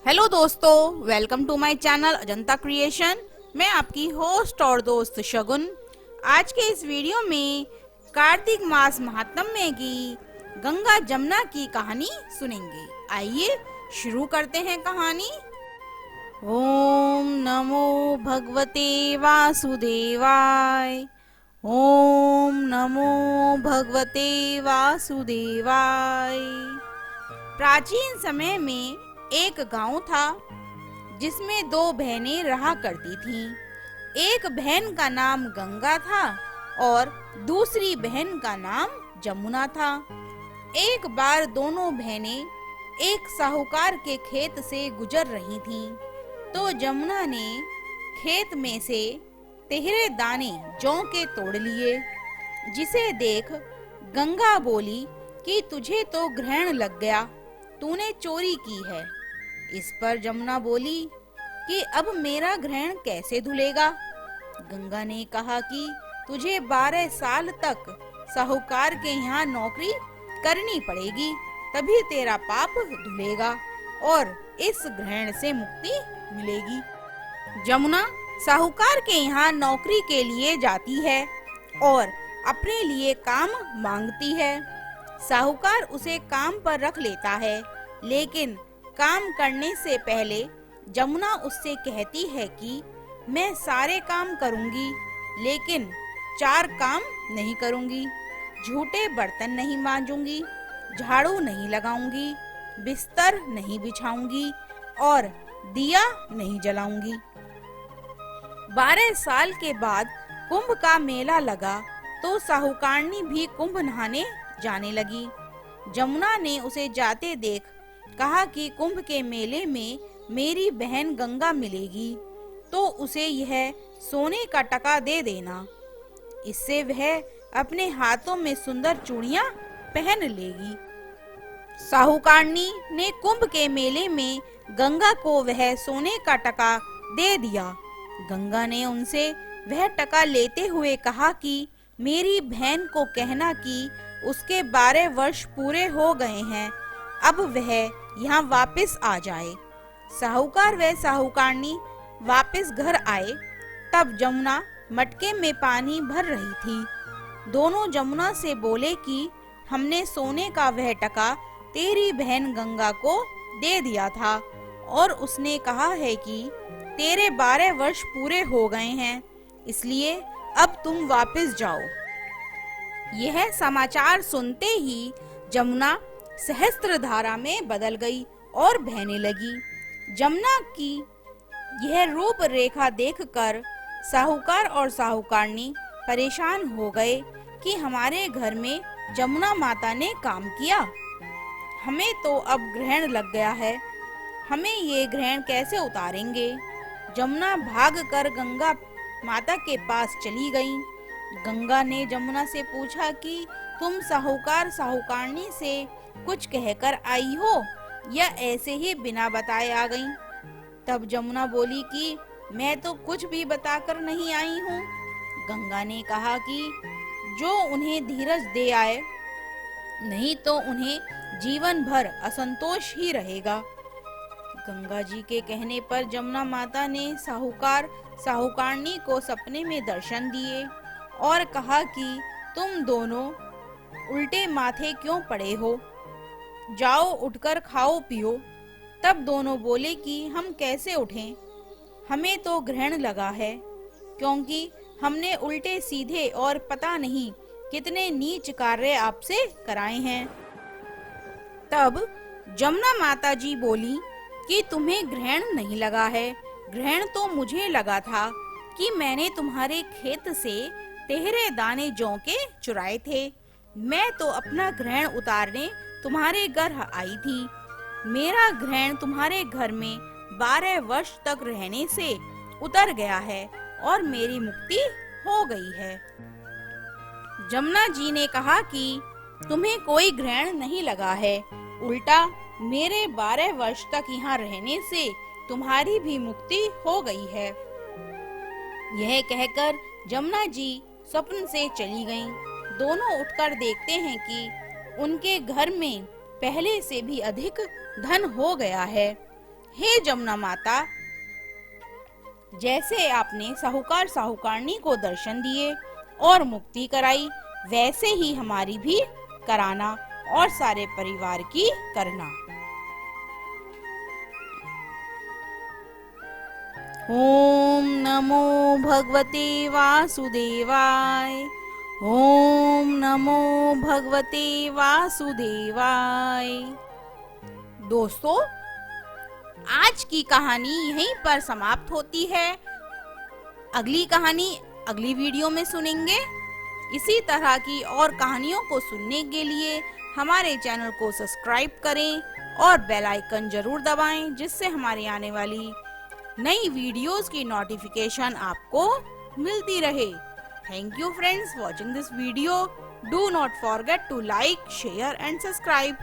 Hello दोस्तों, welcome to my channel Ajanta creation. मैं आपकी होस्ट और दोस्त शगुन। आज के इस वीडियो में कार्तिक मास महात्म्य की गंगा जमुना की कहानी सुनेंगे। आइए शुरू करते हैं कहानी। ओम नमो भगवते वासुदेवाय। ओम नमो भगवते वासुदेवाय। प्राचीन समय में एक गांव था जिसमें दो बहनें रहा करती थीं। एक बहन का नाम गंगा था और दूसरी बहन का नाम जमुना था। एक बार दोनों बहनें एक साहूकार के खेत से गुजर रही थीं, तो जमुना ने खेत में से तेहरे दाने जौ के तोड़ लिए, जिसे देख गंगा बोली कि तुझे तो ग्रहण लग गया, तूने चोरी की है। इस पर जमुना बोली कि अब मेरा ग्रहण कैसे धुलेगा। गंगा ने कहा कि तुझे 12 साल तक साहूकार के यहाँ नौकरी करनी पड़ेगी, तभी तेरा पाप धुलेगा और इस ग्रहण से मुक्ति मिलेगी। जमुना साहूकार के यहाँ नौकरी के लिए जाती है और अपने लिए काम मांगती है। साहूकार उसे काम पर रख लेता है, लेकिन काम करने से पहले जमुना उससे कहती है कि मैं सारे काम करूंगी, लेकिन 4 काम नहीं करूंगी। झूठे बर्तन नहीं मांजूंगी, झाड़ू नहीं लगाऊंगी, बिस्तर नहीं बिछाऊंगी और दिया नहीं जलाऊंगी। 12 साल के बाद कुंभ का मेला लगा, तो साहूकारनी भी कुंभ नहाने जाने लगी। जमुना ने उसे जाते देख कहा कि कुंभ के मेले में मेरी बहन गंगा मिलेगी, तो उसे यह सोने का टका दे देना। इससे वह अपने हाथों में सुंदर चूड़ियां पहन लेगी। साहूकारनी ने कुंभ के मेले में गंगा को वह सोने का टका दे दिया। गंगा ने उनसे वह टका लेते हुए कहा कि मेरी बहन को कहना कि उसके 12 वर्ष पूरे हो गए हैं, अब वह यहाँ वापस आ जाए। साहूकार व साहूकारनी वापस घर आए, तब जमुना मटके में पानी भर रही थी। दोनों जमुना से बोले कि हमने सोने का वह टका तेरी बहन गंगा को दे दिया था और उसने कहा है कि तेरे 12 वर्ष पूरे हो गए हैं, इसलिए अब तुम वापस जाओ। यह समाचार सुनते ही जमुना सहस्त्रधारा में बदल गई और बहने लगी। जमुना की यह रूप रेखा देखकर साहूकार और साहूकारनी परेशान हो गए कि हमारे घर में जमुना माता ने काम किया, हमें तो अब ग्रहण लग गया है, हमें ये ग्रहण कैसे उतारेंगे। जमुना भागकर गंगा माता के पास चली गई। गंगा ने जमुना से पूछा कि तुम साहूकार साहूकारनी से कुछ कहकर आई हो या ऐसे ही बिना बताए आ गई। तब जमुना बोली कि मैं तो कुछ भी बताकर नहीं आई हूँ। गंगा ने कहा कि जो उन्हें धीरज दे आए, नहीं तो उन्हें जीवन भर असंतोष ही रहेगा। गंगा जी के कहने पर जमुना माता ने साहूकार साहूकारनी को सपने में दर्शन दिए और कहा कि तुम दोनों उल्टे माथे क्यों पड़े हो, जाओ उठकर खाओ पियो। तब दोनों बोले कि हम कैसे उठें, हमें तो ग्रहण लगा है, क्योंकि हमने उल्टे सीधे और पता नहीं कितने नीच कार्य आपसे कराए हैं। तब जमुना माता जी बोली कि तुम्हें ग्रहण नहीं लगा है, ग्रहण तो मुझे लगा था कि मैंने तुम्हारे खेत से तेहरे दाने जौ के चुराए थे। मैं तो अपना ग्रहण उतारने तुम्हारे घर आई थी। मेरा ग्रहण तुम्हारे घर में 12 वर्ष तक रहने से उतर गया है और मेरी मुक्ति हो गई है। जमुना जी ने कहा कि तुम्हें कोई ग्रहण नहीं लगा है, उल्टा मेरे 12 वर्ष तक यहाँ रहने से तुम्हारी भी मुक्ति हो गई है। यह कहकर जमुना जी स्वप्न से चली गईं। दोनों उठकर देखते हैं कि उनके घर में पहले से भी अधिक धन हो गया है। हे जमुना माता, जैसे आपने साहूकार साहूकारनी को दर्शन दिए और मुक्ति कराई, वैसे ही हमारी भी कराना और सारे परिवार की करना। ओम नमो भगवते वासुदेवाय। ओम नमो भगवते वासुदेवाय। दोस्तों, आज की कहानी यहीं पर समाप्त होती है। अगली कहानी अगली वीडियो में सुनेंगे। इसी तरह की और कहानियों को सुनने के लिए हमारे चैनल को सब्सक्राइब करें और बेल आइकन जरूर दबाएं, जिससे हमारी आने वाली नई वीडियोस की नोटिफिकेशन आपको मिलती रहे। Thank you friends watching this video. Do not forget to like, share and subscribe.